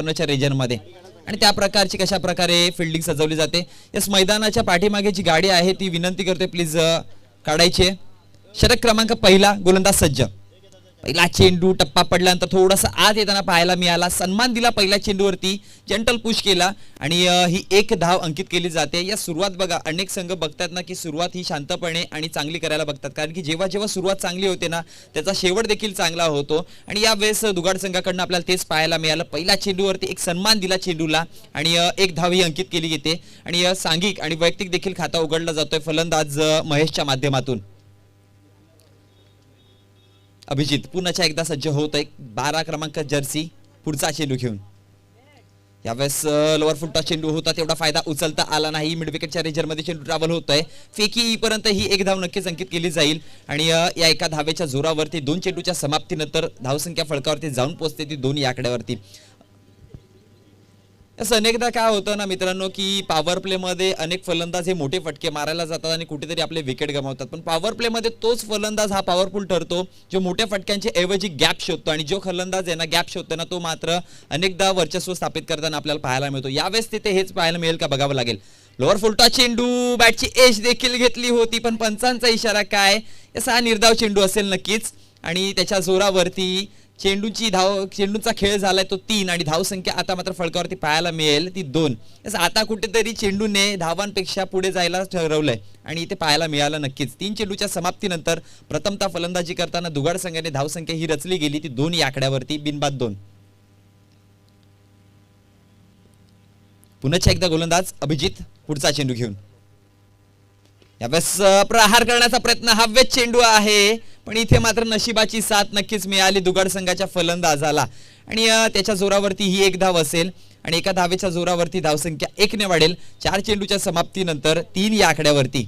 Region मध्ये आणि त्या प्रकारची कशा प्रकारे फिल्डिंग सजवली जाते। यस मैदानाच्या पाठीमागे जी गाडी आहे ती विनंती करते प्लीज काढायची। षटक क्रमांक पहिला गोलंदाज सज्ज। पहिला चेंडू टप्पा पडल्यानंतर थोडासा आत येताना पाहायला मिळाला, सन्मान दिला पहिल्या चेंडूवरती, जंटल पुश केला आणि ही एक धाव अंकित केली जाते। या सुरुवात बघा अनेक संघ बघतात ना की सुरुवात ही शांतपणे आणि चांगली करायला बघतात, कारण की जेव्हा जेव्हा सुरुवात चांगली होते ना त्याचा शेवट देखील चांगला होतो आणि या वेळेस दुगाड संघाकडून आपल्याला तेच पाहायला मिळालं। पहिल्या चेंडूवरती एक सन्मान दिला चेंडूला आणि एक धाव ही अंकित केली गेते आणि सांघिक आणि वैयक्तिक देखील खाता उघडला जातोय फलंदाज महेशच्या माध्यमातून। अभिजित पुन्हा एकदा सज्ज होत आहे 12 क्रमांक जर्सी पुढचा चेंडू घेऊन। यावेळेस लोअर फुटचा चेंडू होता, तेवढा फायदा उचलता आला नाही। मिड विकेटच्या रेंजरमध्ये चेंडू ट्रॅव्हल होतोय, फेकी पर्यंत ही एक धाव नक्कीच अंकित केली जाईल आणि या एका धावेच्या जोरावरती 2 चेंडूच्या समाप्तीनंतर धावसंख्या फलकावरती जाऊन पोहोचते ती 2 या आकड्यावरती। असं अनेकदा काय होतं ना मित्रांनो की पॉवर प्ले मध्ये अनेक फलंदाज हे मोठे फटके मारायला जातात आणि कुठेतरी आपले विकेट गमावतात, पण पॉवर प्ले मध्ये तोच फलंदाज हा पॉवरफुल ठरतो जो मोठ्या फटक्यांच्या ऐवजी गॅप शोधतो आणि जो फलंदाज आहे ना गॅप शोधतो ना तो मात्र अनेकदा वर्चस्व स्थापित करताना आपल्याला पाहायला मिळतो। यावेळेस तिथे हेच पाहायला मिळेल का बघावं लागेल। लोअर फुलटा चेंडू बॅटची एज देखील घेतली होती, पण पंचांचा इशारा काय, असा निर्धाव चेंडू असेल नक्कीच आणि त्याच्या जोरावरती चेंडूचा खेळ झालाय तो 3 आणि धावसंख्या आता मात्र फलकावरती पाहायला मिळेल ती 2। आता कुठेतरी चेंडूने धावांपेक्षा पुढे जायला ठरवलंय आणि इथे पाहायला मिळालं नक्कीच। 3 चेंडूच्या समाप्तीनंतर प्रथमतः फलंदाजी करताना दुगाड संघाने धावसंख्या ही रचली गेली ती 2 या आकड्यावरती बिनबाद 2। पुन्हा एकदा गोलंदाज अभिजित पुढचा चेंडू घेऊन। यावेळेस प्रहार करण्याचा प्रयत्न हवेत चेंडू आहे, पण इथे मात्र नशिबाची साथ नक्कीच मिळाली दुगाड संघाच्या फलंदाजाला आणि त्याच्या जोरावरती ही एक धाव असेल आणि एका धावेच्या जोरावरती धावसंख्या 1 ने वाढेल 4 चेंडूच्या समाप्तीनंतर 3 या आकड्यावरती।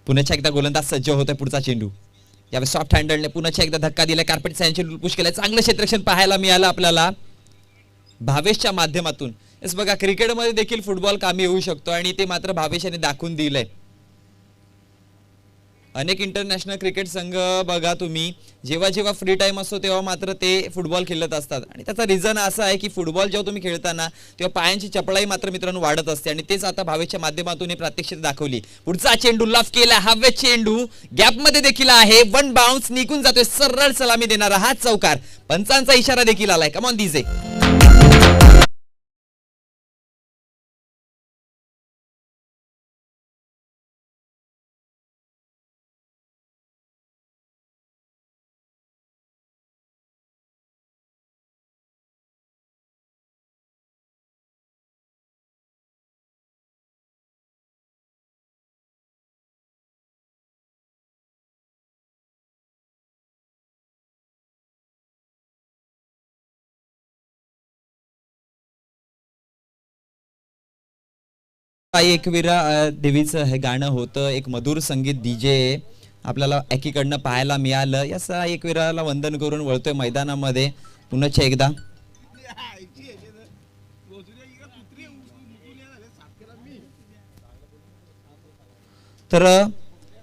पुन्हा एकदा गोलंदाज सज्ज होतोय पुढचा चेंडू। यावेळेस सॉफ्ट हँडलने पुन्हा एकदा धक्का दिला, कार्पेट चेंडू पुश केलाय, चांगलं क्षेत्ररक्षण पाहायला मिळालं आपल्याला भावेशच्या माध्यमातून। यस बघा क्रिकेटमध्ये देखील फुटबॉल कामी येऊ शकतो आणि ते मात्र भावेशाने दाखवून दिलंय। अनेक इंटरनॅशनल क्रिकेट संघ बघा तुम्ही जेव्हा जेव्हा फ्री टाइम असतो तेव्हा मात्र ते फुटबॉल खेळत असतात आणि त्याचा रिझन असा आहे की फुटबॉल जेव्हा तुम्ही खेळताना तेव्हा पायांची चपळाई मात्र मित्रांनो वाढत असते आणि तेच आता भावेशच्या माध्यमातून प्रात्यक्षिक दाखवली। पुढचा चेंडू लफ केला, हवे चेंडू गॅप मध्ये देखील आहे, 1 बाउन्स निघून जातोय, सरळ सलामी देणारा हा चौकार, पंचांचा इशारा देखील आलाय। Come on DJ. एकविरा देवीचं हे गाणं होतं, एक मधुर संगीत डीजे आपल्याला एकीकडनं पाहायला मिळालं। याचा एकविराला वंदन करून वळतोय मैदानामध्ये पुन्हा एकदा। तर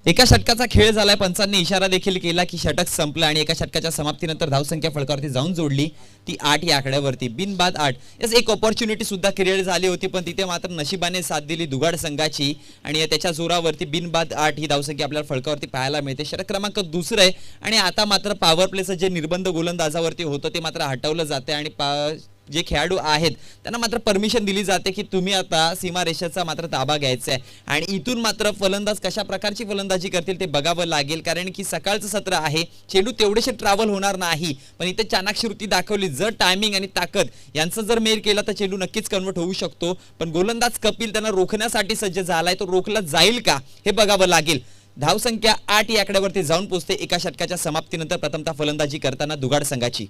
एका षटकाचा खेळ झालाय, पंचांनी इशारा देखील केला की षटक संपलं आणि एका षटकाच्या समाप्तीनंतर धावसंख्या फलकावरती जाऊन जोडली ती 8 या आकड्यावरती बिनबाद 8। यास एक ऑपॉर्च्युनिटी सुद्धा क्रिएट झाली होती, पण तिथे मात्र नशिबाने साथ दिली दुगाड संघाची आणि त्याच्या जोरावरती बिनबाद 8 ही धावसंख्या आपल्याला फलकावरती पाहायला मिळते। षटक क्रमांक 2 आहे आणि आता मात्र पॉवर प्लेचं जे निर्बंध गोलंदाजावरती होतं ते मात्र हटवलं जाते आणि जे खेळाडू आहेत त्यांना मात्र परमिशन दिली जाते की तुम्ही आता सीमारेषेचा मात्र ताबा घ्यायचा आहे आणि इथून मात्र फलंदाज कशा प्रकारची फलंदाजी करतील ते बघावं लागेल, कारण की सकाळचं सत्र आहे, चेंडू तेवढेशे ट्रॅव्हल होणार नाही, पण इथे चाणाक्षवृत्ती दाखवली, जर टायमिंग आणि ताकद यांचा जर मेल केला तर चेंडू नक्कीच कन्वर्ट होऊ शकतो, पण गोलंदाज कपिल त्यांना रोखण्यासाठी सज्ज झालाय, तो रोखला जाईल का हे बघावं लागेल। धावसंख्या 8 या आकड्यावरती जाऊन पोहोचते एका षटकाच्या समाप्तीनंतर प्रथमतः फलंदाजी करताना दुगाड संघाची।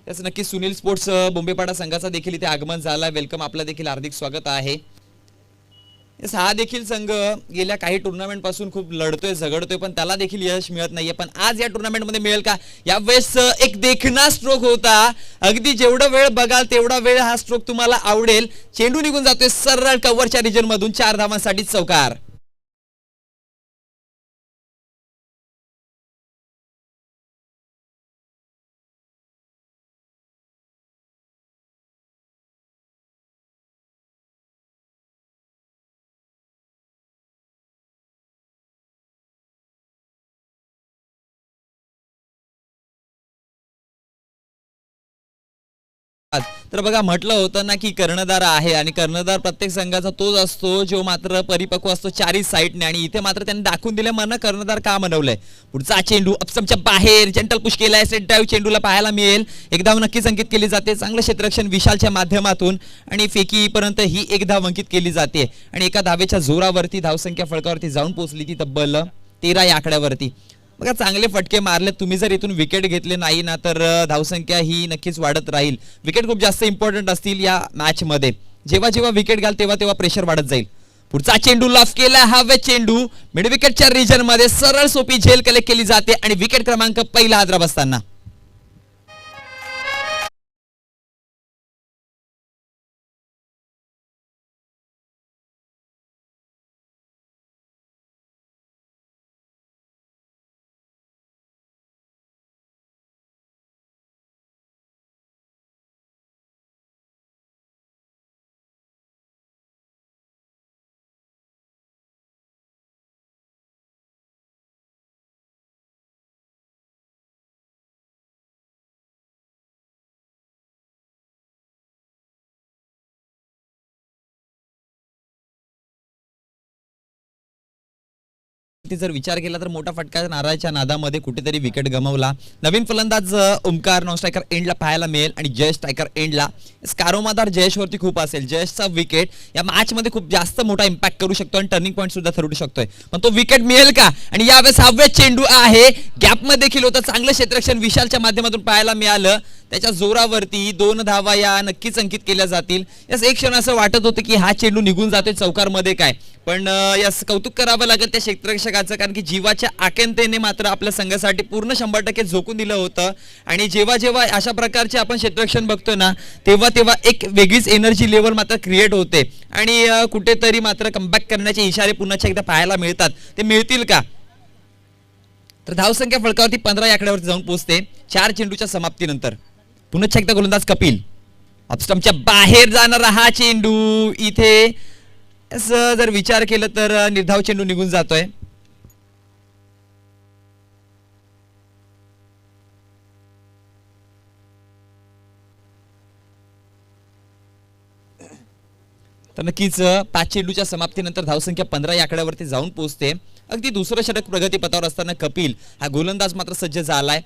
याच नक्की सुनील स्पोर्ट्स बोंबेपाडा संघाचा देखील इथे आगमन झाला, वेलकम, आपलं देखील हार्दिक स्वागत आहे। हा देखील संघ गेल्या काही टुर्नामेंट पासून खूप लढतोय झगडतोय पण त्याला देखील यश मिळत नाहीये, पण आज या टुर्नामेंट मध्ये मिळेल का? यावेळेस एक देखणा स्ट्रोक होता, अगदी जेवढा वेळ बघाल तेवढा वेळ हा स्ट्रोक तुम्हाला आवडेल. चेंडू निघून जातोय सरळ कव्हरच्या रिजन मधून, 4 धावांसाठी चौकार. तर बघा म्हटलं होतं ना की कर्णधार आहे आणि कर्णधार प्रत्येक संघाचा तोच असतो जो मात्र परिपक्व असतो चारही साईडने, आणि इथे मात्र त्यांनी दाखवून दिले मन कर्णधार का बनवलंय. पुढचा चेंडू अपसमच्या बाहेर जंटल पुश केलाय, सेट ड्राईव्ह चेंडूला पाहायला मिळेल. एक धाव नक्कीच अंकित केली जाते, चांगलं क्षेत्ररक्षण विशालच्या माध्यमातून आणि फेकीपर्यंत ही एक धाव अंकित केली जाते आणि एका धावेच्या जोरावरती धावसंख्या फळकावरती जाऊन पोहोचली ती तब्बल 13 या आकड्यावरती. बघा चांगले फटके मारले, तुम्ही जर इथून विकेट घेतले नाही ना तर धावसंख्या ही नक्कीच वाढत राहील. विकेट खूप जास्त इम्पॉर्टंट असतील या मॅच मध्ये, जेव्हा जेव्हा विकेट घाल तेव्हा तेव्हा प्रेशर वाढत जाईल. पुढचा चेंडू लॉफ केला, हवे चेंडू मिड विकेटच्या रिजन मध्ये सरळ सोपी झेल कलेक्ट केली जाते आणि विकेट क्रमांक पहिला हादरा बसताना. जर विचार केला तर मोठा फटका नारायणच्या नादामध्ये कुठेतरी विकेट गमावला. नवीन फलंदाज ओमकार नॉन स्ट्रायकर एंडला पाहायला मिळेल आणि जयेश स्ट्रायकर एंडला. कारोमादार जयेशवरती खूप असेल. जयेशचा विकेट या मॅच मध्ये खूप जास्त मोठा इम्पॅक्ट करू शकतो आणि टर्निंग पॉईंट सुद्धा ठरू शकतोय, पण तो विकेट मिळेल का? आणि यावेळेस हवे चेंडू आहे, गॅप मध्ये देखील होतं, चांगलं क्षेत्ररक्षण विशालच्या माध्यमातून पाहायला मिळालं. त्याच्या जोरावरती 2 धावा या नक्कीच अंकित केल्या जातील. यास एक क्षण असं वाटत होतं की हा चेंडू निघून जातोय चौकार मध्ये काय, पण यास कौतुक करावं लागेल त्या क्षेत्ररक्षकाचं, कारण की जीवाच्या आकेंतेने मात्र आपल्या संघासाठी पूर्ण 100% झोकून दिलं होतं. आणि जेव्हा जेव्हा अशा प्रकारचे आपण क्षेत्ररक्षण बघतोय ना तेव्हा तेव्हा एक वेगळीच एनर्जी लेवल मात्र क्रिएट होते आणि कुठेतरी मात्र कमबॅक करण्याचे इशारे पुन्हा एकदा पाहायला मिळतात. ते मिळतील का? तर धावसंख्या फळकावरती 15 या आकड्यावरती जाऊन पोहोचते 4 चेंडूच्या समाप्तीनंतर. पुन्हा एकदा गोलंदाज कपिल, ऑफस्टंपच्या बाहेर जाणारा हा चेंडू, इथे जर विचार केला तर निर्धाव चेंडू निघून जातोय. तर नक्कीच 5 चेंडूच्या समाप्तीनंतर धावसंख्या 15 या आकड्यावरती जाऊन पोहोचते. अगदी दुसरं षटक प्रगतीपथावर असताना कपिल हा गोलंदाज मात्र सज्ज झालाय.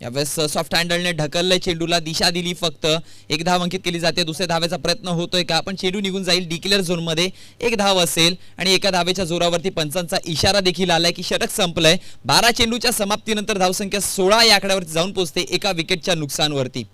यावेळेस सॉफ्ट हँडलने ढकललंय चेंडूला, दिशा दिली, फक्त एक धाव अंकित केली जाते. दुसऱ्या धावेचा प्रयत्न होतोय का? पण चेंडू निघून जाईल, डिक्लेअर झोन मध्ये एक धाव असेल आणि एका धावेच्या जोरावरती पंचांचा इशारा देखील आलाय की षटक संपलंय. 12 चेंडूच्या समाप्तीनंतर धावसंख्या 16 या आकड्यावरती जाऊन पोहोचते एका विकेटच्या नुकसानवरती.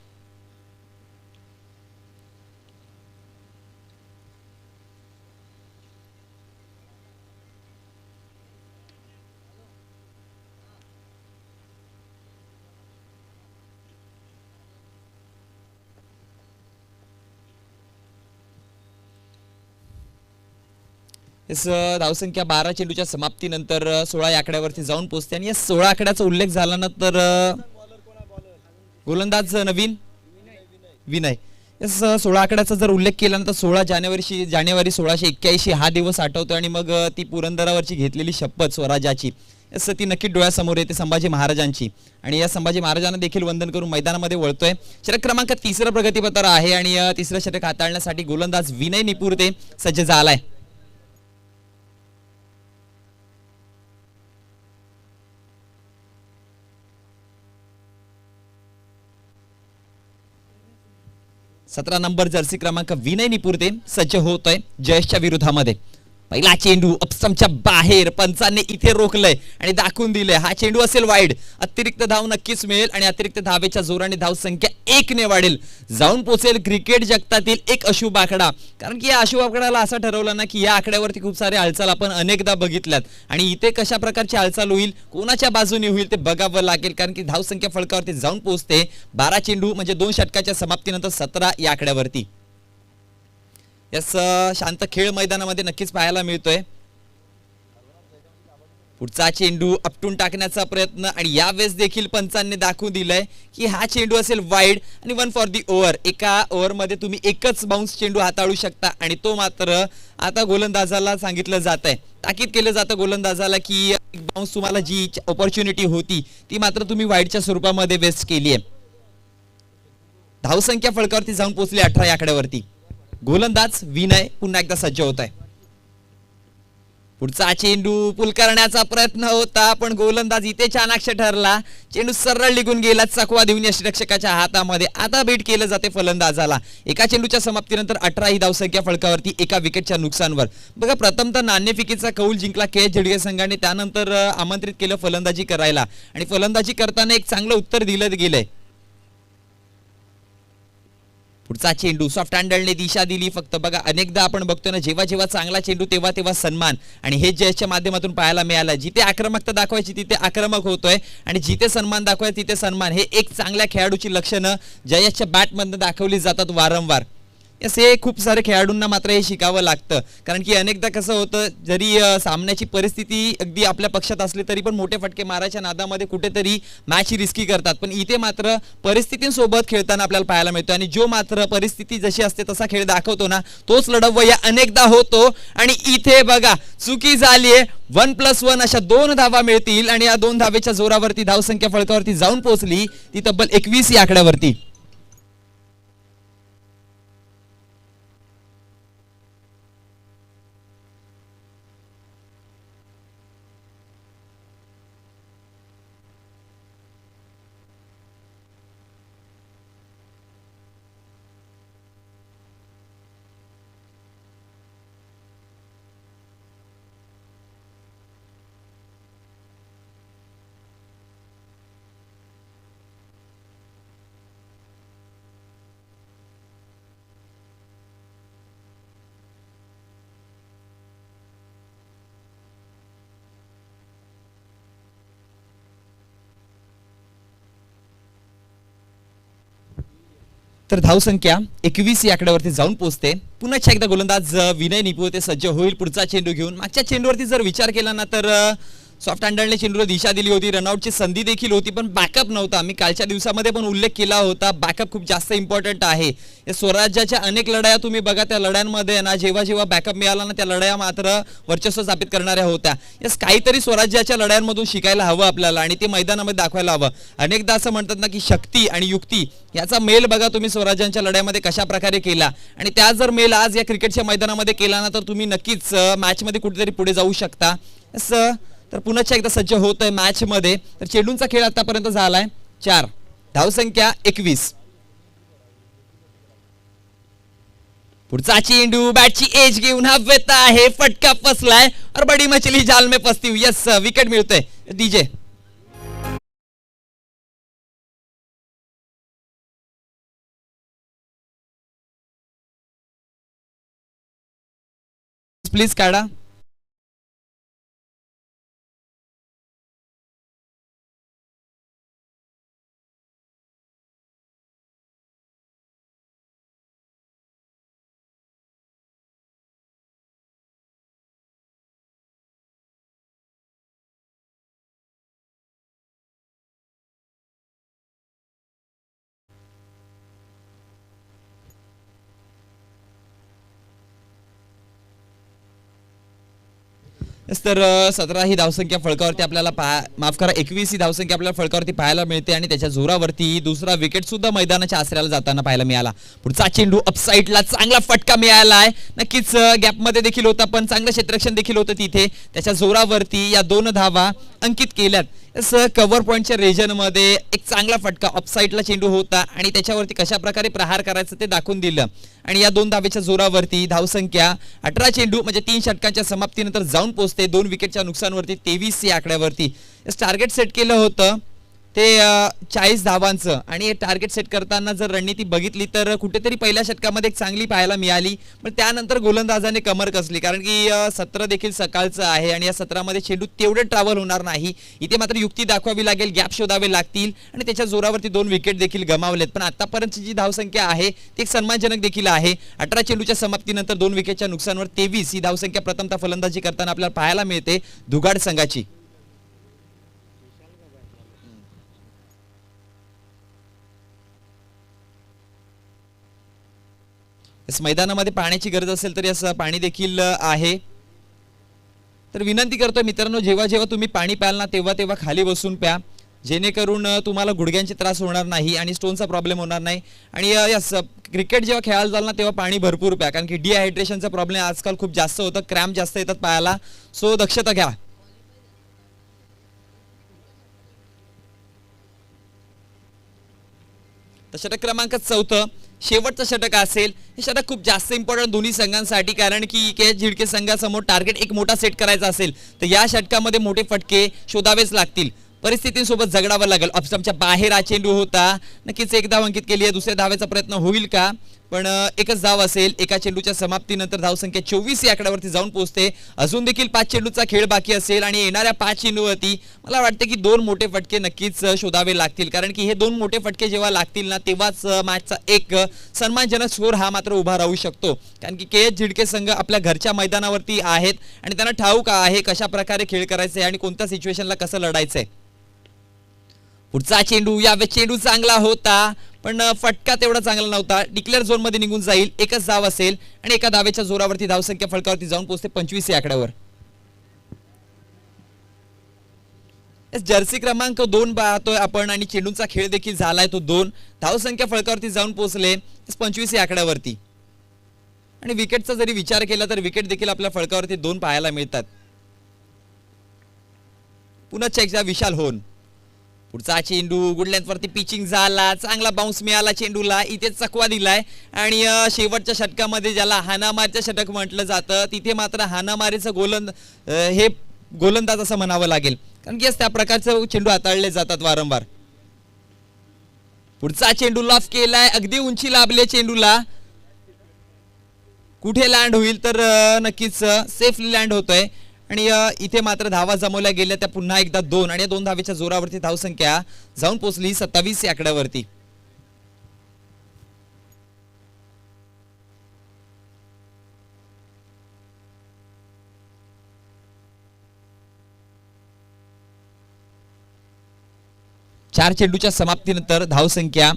धावसंख्या 12 चेंडूच्या समाप्तीनंतर 16 या आकड्यावरती जाऊन पोहोचते आणि या 16 आकड्याचा उल्लेख झाला ना तर गोलंदाज नवीन विनय. 16 आकड्याचा जर उल्लेख केला ना तर 16 जानेवारी 1681 हा दिवस आठवतो आणि मग ती पुरंदरावरची घेतलेली शपथ स्वराज्याची ती नक्की डोळ्यासमोर येते संभाजी महाराजांची. आणि या संभाजी महाराजांना देखील वंदन करून मैदानामध्ये वळतोय. षटक क्रमांक 3 प्रगतीपथावर आहे आणि तिसरं षटक हाताळण्यासाठी गोलंदाज विनय निपुरते सज्ज झालाय. सतरा नंबर जर्सी क्रमांक विनय निपुरते सज्ज होतोय जयेशच्या विरोधामध्ये. पहिला चेंडू अपस्टंपच्या बाहेर, पंचांनी इथे रोखलंय आणि दाखवून दिलंय हा चेंडू असेल वाईड. अतिरिक्त धाव नक्कीच मिळेल आणि अतिरिक्त धावेच्या जोराने धाव संख्या 1 ने वाढेल, जाऊन पोहोचेल क्रिकेट जगतातील एक अशुभ आकडा. कारण की या अशुभ आकड्याला असं ठरवलं ना की या आकड्यावरती खूप सारे हालचाल आपण अनेकदा बघितल्यात आणि इथे कशा प्रकारची हालचाल होईल, कोणाच्या बाजूने होईल ते बघावं लागेल. कारण की धावसंख्या फलकावरती जाऊन पोहोचते 12 चेंडू म्हणजे 2 षटकाच्या समाप्तीनंतर 17 या आकड्यावरती. यस, शांत खेळ मैदानामध्ये नक्कीच पाहायला मिळतोय. पुढचा चेंडू अपटून टाकण्याचा प्रयत्न आणि यावेळेस देखील पंचांनी दाखवून दिलंय की हा चेंडू असेल वाईड आणि 1 फॉर दी ओव्हर. एका ओव्हरमध्ये तुम्ही एकच बाउन्स चेंडू हाताळू शकता आणि तो मात्र आता गोलंदाजाला सांगितलं जात आहे, ताकीद केलं जातं गोलंदाजाला की बाउन्स तुम्हाला जी ऑपॉर्च्युनिटी होती ती मात्र तुम्ही वाईडच्या स्वरूपामध्ये वेस्ट केली आहे. धावसंख्या फलकावरती जाऊन पोहोचली 18 या आकड्यावरती. गोलंदाज विनय पुन्हा एकदा सज्ज होत आहे. पुढचा चेंडू पुल करण्याचा प्रयत्न होता पण गोलंदाज इथे चाणाक्ष ठरला. चेंडू सरळ निघून गेला, चकवा देऊन यष्टिरक्षकाच्या हातामध्ये. आता बीट केलं जाते फलंदाजाला. एका चेंडूच्या समाप्तीनंतर 18 ही धावसंख्या फलकावरती एका विकेटच्या नुकसानवर. बघा, प्रथमतः नाणेफेकीचा कौल जिंकला के झेडगे संघाने, त्यानंतर आमंत्रित केलं फलंदाजी करायला आणि फलंदाजी करताना एक चांगलं उत्तर दिलं गेलंय. पुढचा चेंडू सॉफ्ट हँडलने दिशा दिली. फक्त बघा, अनेकदा आपण बघतोय ना जेव्हा जेव्हा चांगला चेंडू तेव्हा तेव्हा सन्मान, आणि हे जयच्या माध्यमातून पाहायला मिळालं. जिथे आक्रमकता दाखवायची तिथे आक्रमक होतोय आणि जिथे सन्मान दाखवायचं तिथे सन्मान. हे एक चांगल्या खेळाडूची लक्षणं जयच्या बॅटमधून दाखवली जातात वारंवार. हे खूप सारे खेळाडूंना मात्र हे शिकावं लागतं. कारण की अनेकदा कसं होतं, जरी सामन्याची परिस्थिती अगदी आपल्या पक्षात असली तरी पण मोठे फटके मारायच्या नादामध्ये कुठेतरी मॅच रिस्की करतात. पण इथे मात्र परिस्थितींसोबत खेळताना आपल्याला पाहायला मिळतो आणि जो मात्र परिस्थिती जशी असते तसा खेळ दाखवतो ना, तोच लढवय्या अनेकदा होतो. आणि इथे बघा, चुकी झालीये. 1+1 अशा 2 धावा मिळतील आणि या 2 धावेच्या जोरावरती धावसंख्या फलकावरती जाऊन पोहोचली ती तब्बल 21 या आकड्यावरती. तर धावसंख्या 21 या आकड्यावरती जाऊन पोहोचते. पुन्हा एकदा गोलंदाज विनय निपुते सज्ज होईल पुढचा चेंडू घेऊन. मागच्या चेंडूवरती जर विचार केला ना तर सॉफ्ट हँडलने चेंडूला दिशा दिली होती, रनआउटची संधी देखील होती पण बॅकअप नव्हता. मी कालच्या दिवसामध्ये पण उल्लेख केला होता, बॅकअप खूप जास्त इम्पॉर्टंट आहे. या स्वराज्याच्या अनेक लढाया तुम्ही बघा, त्या लढ्यांमध्ये ना जेव्हा जेव्हा बॅकअप मिळाला ना त्या लढाया मात्र वर्चस्व स्थापित करणाऱ्या होत्या. यास काहीतरी स्वराज्याच्या लढ्यांमधून शिकायला हवं आपल्याला आणि ते मैदानामध्ये दाखवायला हवं. अनेकदा असं म्हणतात ना की शक्ती आणि युक्ती याचा मेल बघा तुम्ही स्वराज्यांच्या लढ्यामध्ये कशा प्रकारे केला आणि त्या जर मेल आज या क्रिकेटच्या मैदानामध्ये केला ना तर तुम्ही नक्कीच मॅचमध्ये कुठेतरी पुढे जाऊ शकता. तर पुन्हा एकदा सज्ज होत आहे मॅच मध्ये. तर चेंडूंचा खेळ आतापर्यंत झालाय 4, धावसंख्या 21. पुढचा चेंडू बॅटची एज घेऊन हवेत आहे, फटका फसलाय और बडी मछली जाल में फसती हुई. यस, विकेट मिळतोय. डीजे प्लीज काढा. तर 17 ही धावसंख्या फलकावरती आपल्याला माफ करा 21 ही धावसंख्या आपल्याला फलकावरती पाहायला मिळते आणि त्याच्या जोरावरती दुसरा विकेट सुद्धा मैदानाच्या आसऱ्याला जाताना पाहायला मिळाला. पुढचा चेंडू अपसाइडला चांगला फटका मिळाला आहे. नक्कीच गॅप मध्ये देखील होता पण चांगलं क्षेत्ररक्षण देखील होतं तिथे. त्याच्या जोरावरती या 2 धावा अंकित केल्यात. कव्हर पॉइंटच्या रिजन मध्ये एक चांगला फटका ऑफसाइडला चेंडू होता आणि त्याच्यावरती कशा प्रकारे प्रहार करायचं ते दाखवून दिलं आणि या 2 धावेच्या जोरावरती धावसंख्या 18 चेंडू म्हणजे 3 षटकांच्या समाप्तीनंतर जाऊन पोहोचते 2 विकेटच्या नुकसानवरती 23 या आकड्यावरती. टार्गेट सेट केलं होतं ते 40 धावांचं आणि हे टार्गेट सेट करताना जर रणनीती बघितली तर कुठेतरी पहिल्या षटकामध्ये एक चांगली पाहायला मिळाली, पण त्यानंतर गोलंदाजाने कमर कसली, कारण की सत्र देखील सकाळचं आहे आणि या सत्रामध्ये चेंडू तेवढे ट्रॅव्हल होणार नाही. इथे मात्र युक्ती दाखवावी लागेल, गॅप शोधावे लागतील आणि त्याच्या जोरावरती 2 विकेट देखील गमावलेत. पण आतापर्यंतची जी धावसंख्या आहे ती एक सन्मानजनक देखील आहे. 18 चेंडूच्या समाप्तीनंतर 2 विकेटच्या नुकसानवर 23 ही धावसंख्या प्रथमतः फलंदाजी करताना आपल्याला पाहायला मिळते दुगाड संघाची. इस मैदानामध्ये पाण्याची गरज असेल तर असं पाणी देखील आहे. तर विनंती करतोय मित्रांनो, जेव्हा जेव्हा तुम्ही पाणी प्याल ना तेव्हा तेव्हा खाली बसून प्या, जेणेकरून तुम्हाला गुडघ्यांचे त्रास होणार नाही आणि स्टोनचा प्रॉब्लेम होणार नाही. आणि क्रिकेट जेव्हा खेळायला जाल ना तेव्हा पाणी भरपूर प्या, कारण की डिहायड्रेशनचा प्रॉब्लेम आजकाल खूप जास्त होतं, क्रॅम्प जास्त येतात पायाला. सो दक्षता घ्या. तर षटक क्रमांक 4 शेवटचं षटक असेल. हे षटक खूप जास्त इम्पॉर्टंट दोन्ही संघांसाठी, कारण की के झिडके संघासमोर टार्गेट एक मोठा सेट करायचा असेल तर या षटकामध्ये मोठे फटके शोधावेच लागतील, परिस्थितींसोबत झगडावं लागेल. ऑप्शनच्या बाहेर हा चेंडू होता, नक्कीच एक धाव अंकित केली आहे. दुसऱ्या धावेचा प्रयत्न होईल का, पण एकच धाव असेल. एका चेंडूच्या समाप्तीनंतर धावसंख्या 24 या आकड्यावरती जाऊन पोहोचते. अजून देखील 5 चेंडूचा खेळ बाकी असेल आणि येणाऱ्या 5 चेंडूवरती मला वाटतं की 2 मोठे फटके नक्कीच शोधावे लागतील, कारण की हे 2 मोठे फटके जेव्हा लागतील ना तेव्हाच मॅचचा एक सन्मानजनक स्कोर हा मात्र उभा राहू शकतो. कारण की के झिडके संघ आपल्या घरच्या मैदानावरती आहेत आणि त्यांना ठाऊक आहे कशा प्रकारे खेळ करायचा आहे आणि कोणत्या सिच्युएशनला कसं लढायचंय. पुढचा चेंडू, यावेळी चेंडू चांगला होता पण फटका तेवढा चांगला नव्हता. डिक्लेअर झोन मध्ये निघून जाईल, एकच धाव असेल आणि एका धावेच्या जोरावरती धावसंख्या फलकावरती जाऊन पोहोचते 25 या आकड्यावर. जर्सी क्रमांक 2 पाहतोय आपण आणि चेंडूचा खेळ देखील झालाय तो 2. धावसंख्या फलकावरती जाऊन पोहोचले 25 या आकड्यावरती. आणि विकेटचा जरी विचार केला तर विकेट देखील आपल्या फलकावरती 2 पाहायला मिळतात. पुन्हा चेकचा विशाल होन. पुढचा चेंडू गुड लेंथ वरती पिचिंग झाला, चांगला बाउन्स मिळाला चेंडूला, इथे चकवा दिलाय. आणि शेवटच्या षटकामध्ये ज्याला हानामारीचं षटक म्हटलं जातं तिथे मात्र हानामारीचं हे गोलंदाज असं म्हणावं लागेल, कारण की त्या प्रकारचे चेंडू हाताळले जातात वारंवार. पुढचा चेंडू लॉफ केलाय, अगदी उंची लाभले चेंडूला. कुठे लँड होईल तर नक्कीच सेफली लँड होतोय आणि इथे मात्र धावा जमवल्या गेल्या त्या पुन्हा एकदा 2 आणि 2 धावेच्या जोरावरती धावसंख्या जाऊन पोहोचली 27 या आकड्यावरती. चार चेंडूच्या समाप्तीनंतर धावसंख्या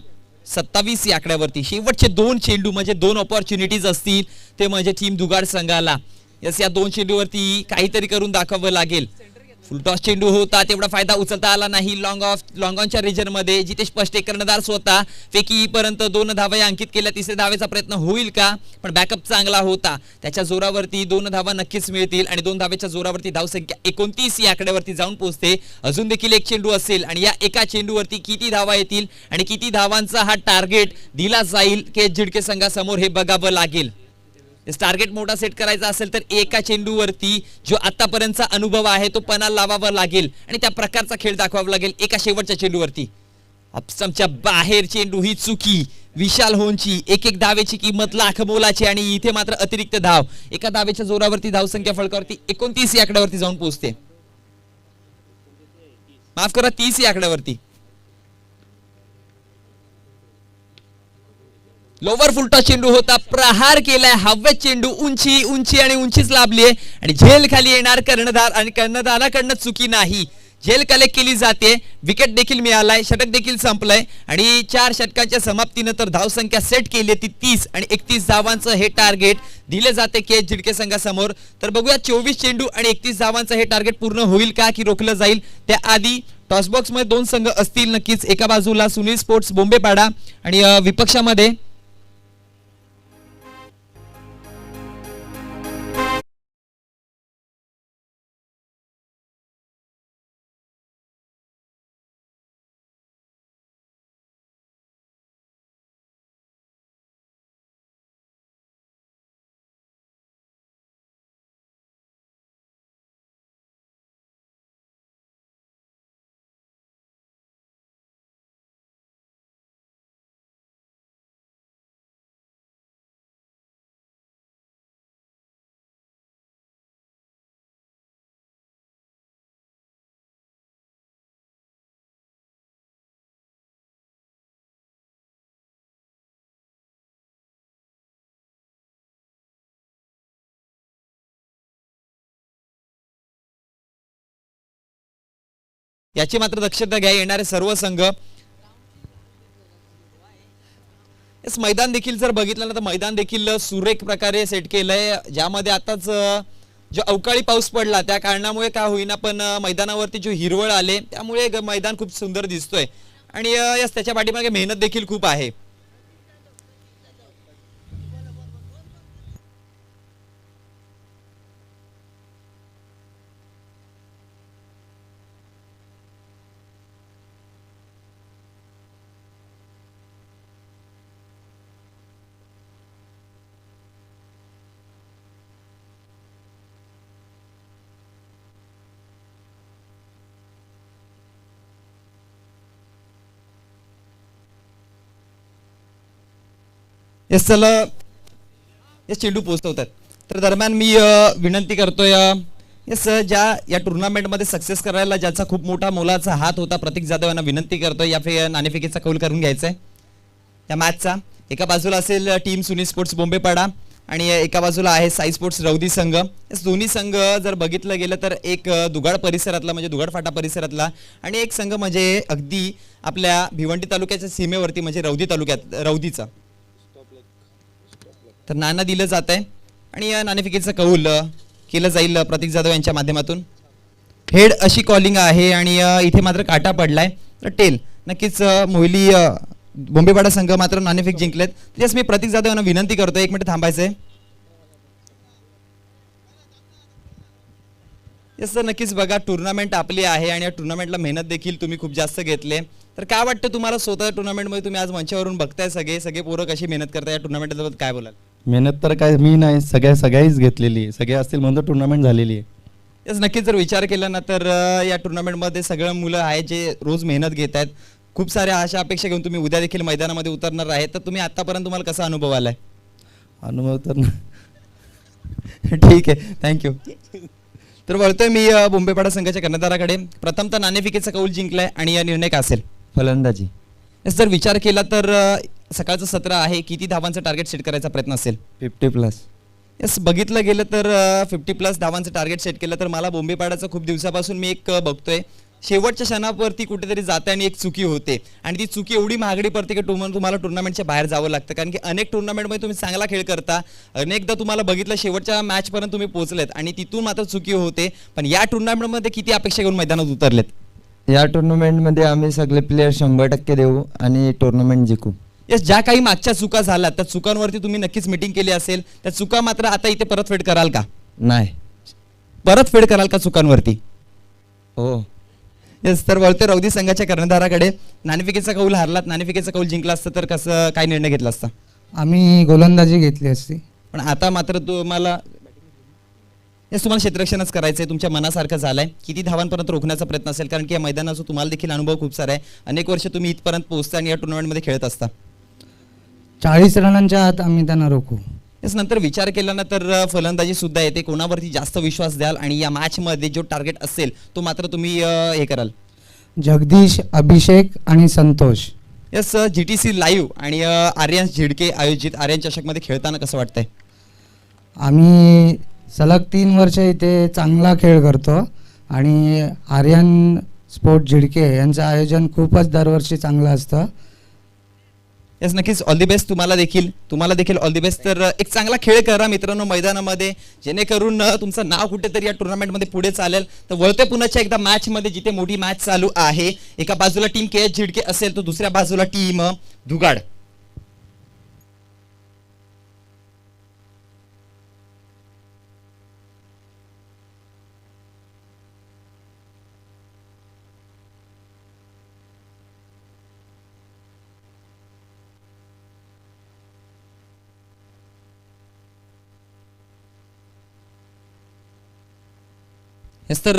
27 या आकड्यावरती. शेवटचे 2 चेंडू म्हणजे 2 ऑपॉर्च्युनिटीज असतील ते म्हणजे टीम दुगाड संघाला. यस, या 2 चेंडूवरती काहीतरी करून दाखवावं लागेल. फुलटॉस चेंडू होता, तेवढा फायदा उचलता आला नाही. लॉंग ऑनच्या रिजन मध्ये जिथे स्पष्ट कर्णधार स्वतः फेकीपर्यंत 2 धावा अंकित केल्या. तिसऱ्या धावेचा प्रयत्न होईल का, पण बॅकअप चांगला होता, त्याच्या जोरावरती 2 धावा नक्कीच मिळतील आणि 2 धावेच्या जोरावरती धावसंख्या 29 या आकड्यावरती जाऊन पोहोचते. अजून देखील एक चेंडू असेल आणि या एका चेंडूवरती किती धावा येतील आणि किती धावांचा हा टार्गेट दिला जाईल के झिडके संघासमोर हे बघावं लागेल. टार्गेट मोठा सेट करायचा असेल तर एका चेंडूवरती जो आतापर्यंतचा अनुभव आहे तो पणाला लावावा लागेल आणि त्या प्रकारचा खेळ दाखवावा लागेल. एका शेवटच्या चेंडूवरती ऑप्शनच्या बाहेर चेंडू, ही चुकी विशाल होनची. एक धावेची किंमत लाख मोलाची आणि इथे मात्र अतिरिक्त धाव. एका धावेच्या जोरावरती धावसंख्या फलकावरती 29 या आकड्यावरती जाऊन पोहोचते. माफ करा, 30 या आकड्यावरती. लोवर फुलटॉस चेंडू होता, प्रहार केलाय. हवेत चेंडू, उंची उंची आणि उंचीच लाभली आणि झेल खाली येणार कर्णधार आणि कर्णधाराकडनं चुकी नाही. झेल कलेक्ट केली जाते, विकेट देखील मिळालाय, षटक देखील संपलंय आणि 4 षटकांच्या समाप्तीनंतर धावसंख्या सेट केली ती 30 आणि 31 धावांचं हे टार्गेट दिले जाते के झिडके संघासमोर. तर बघूया 24 चेंडू आणि 31 धावांचं हे टार्गेट पूर्ण होईल का की रोखलं जाईल. त्याआधी टॉसबॉक्स मध्ये 2 संघ असतील नक्कीच. एका बाजूला सुनील स्पोर्ट्स बोंबेपाडा आणि विपक्षामध्ये याची मात्र दक्षता घ्या येणारे सर्व संघ. मैदान देखील जर बघितलं ना तर मैदान देखील सुरेख प्रकारे सेट केलंय, ज्यामध्ये आताच जो अवकाळी पाऊस पडला त्या कारणामुळे का होईना पण मैदानावरती जो हिरवळ आले त्यामुळे मैदान खूप सुंदर दिसतोय आणि यस त्याच्या पाठीमागे मेहनत देखील खूप आहे. यस चला यस चेंडू पोहोचवतात. तर दरम्यान मी विनंती करतोय यस ज्या या टुर्नामेंटमध्ये सक्सेस करायला ज्याचा खूप मोठा मोलाचा हात होता प्रतीक जाधव यांना विनंती करतोय या नाणेफेकीचा कौल करून घ्यायचा आहे या मॅचचा. एका बाजूला असेल टीम सुनी स्पोर्ट्स बोंबेपाडा आणि एका बाजूला आहे साई स्पोर्ट्स रौदी संघ. यस दोन्ही संघ जर बघितलं गेलं तर एक दुगाड परिसरातला म्हणजे दुगाड फाटा परिसरातला आणि एक संघ म्हणजे अगदी आपल्या भिवंडी तालुक्याच्या सीमेवरती म्हणजे रौदी तालुक्यात रौदीचा. तर नाणं दिलं जात आहे आणि या नाणेफेकीचं कौल केलं जाईल प्रतीक जाधव यांच्या माध्यमातून. हेड अशी कॉलिंग आहे आणि इथे मात्र काटा पडलाय. तर टेल नक्कीच मोहिली बोंबेपाडा संघ मात्र नाणेफेक जिंकलेत. तेच मी प्रतीक जाधव यांना विनंती करतो 1 मिनिट थांबायचंय. यस सर नक्कीच बघा टुर्नामेंट आपली आहे आणि या टुर्नामेंटला मेहनत देखील तुम्ही खूप जास्त घेतले. तर काय वाटतं तुम्हाला स्वतः टुर्नामेंटमध्ये तुम्ही आज मंचावरून बघताय सगळे पोरं कशी मेहनत करताय या टुर्नामेंटबद्दल काय बोलाल? मेहनत तर काय मी नाही सगळ्याच घेतलेली सगळे असतील म्हणून टुर्नामेंट झालेली आहे. यस नक्कीच जर विचार केला ना तर या टुर्नामेंटमध्ये सगळं मुलं आहेत जे रोज मेहनत घेत आहेत. खूप साऱ्या अशा अपेक्षा घेऊन तुम्ही उद्या देखील मैदानामध्ये उतरणार आहे. तर तुम्ही आतापर्यंत तुम्हाला कसा अनुभव आलाय? अनुभव तर ठीक आहे थँक्यू. तर वळतोय मी बोंबेपाडा संघाच्या कर्णधाराकडे. प्रथमतः नाणेफेकीचा कौल जिंकलाय आणि या निर्णय का असेल? फलंदाजी. यस जर विचार केला तर सकाळचं सत्र आहे, किती धावांचं टार्गेट सेट करायचा प्रयत्न असेल? 50+. यस बघितलं गेलं तर 50+ धावांचं टार्गेट सेट केलं तर मला बोंबेपाडाचं खूप दिवसापासून मी एक बघतोय शेवटच्या क्षणावरती कुठेतरी जाते आणि एक चुकी होते आणि ती चुकी एवढी महागडी पडते की तुम्हाला टुर्नामेंटच्या बाहेर जावं लागतं. कारण की अनेक टुर्नामेंटमध्ये तुम्ही चांगला खेळ करता, अनेकदा तुम्हाला बघितलं शेवटच्या मॅचपर्यंत तुम्ही पोहोचलेत आणि तिथून मात्र चुकी होते. पण या टुर्नामेंटमध्ये किती अपेक्षा घेऊन मैदानात उतरलेत? या टुर्नामेंटमध्ये आम्ही सगळे प्लेयर 100% देऊ आणि टुर्नामेंट जिंकू. यस ज्या काही मागच्या चुका झाल्या त्या चुकांवरती तुम्ही नक्कीच मीटिंग केली असेल. त्या चुका मात्र आता इथे परतफेड कराल का? नाही. परतफेड कराल का चुकांवरती? हो. यस तर वळते रौदी संघाच्या कर्णधाराकडे. नाणेफेकीचा कौल हारलात, नाणेफेकीचा कौल जिंकला असतं तर कसं काय निर्णय घेतला असता? आम्ही गोलंदाजी घेतली असती. पण आता मात्र तुम्हाला क्षेत्ररक्षणच करायचंय, तुमच्या मनासारखं झालंय. किती धावांपर्यंत रोखण्याचा प्रयत्न असेल? कारण की या मैदानाचा तुम्हाला देखील अनुभव खूप सारा आहे. अनेक वर्ष तुम्ही इथपर्यंत पोहोचता आणि या टुर्नामेंटमध्ये खेळत असता. 40 रनांच्या आत आम्ही त्यांना रोखू. यस नंतर विचार केला ना तर फलंदाजी सुद्धा येते. कोणावरती जास्त विश्वास द्याल आणि या मॅच मध्ये जो टार्गेट असेल तो मात्र तुम्ही हे कराल? जगदीश, अभिषेक आणि संतोष. यस GTC लाईव्ह आणि आर्यन झिडके आयोजित आर्यन चषकमध्ये खेळताना कसं वाटतंय? आम्ही सलग 3 वर्ष इथे चांगला खेळ करतो आणि आर्यन स्पोर्ट झिडके यांचं आयोजन खूपच दरवर्षी चांगलं असतं. यस नक्कीच ऑल दी बेस्ट तुम्हाला देखील ऑल दी बेस्ट. तर एक चांगला खेळ करा मित्रांनो मैदानामध्ये, जेणेकरून तुमचं नाव कुठेतरी या टुर्नामेंटमध्ये पुढे चालेल. तर वळते पुन्हा एकदा मॅचमध्ये जिथे मोठी मॅच चालू आहे. एका बाजूला टीम KH झिडके असेल तर दुसऱ्या बाजूला टीम दुगाड. यस तर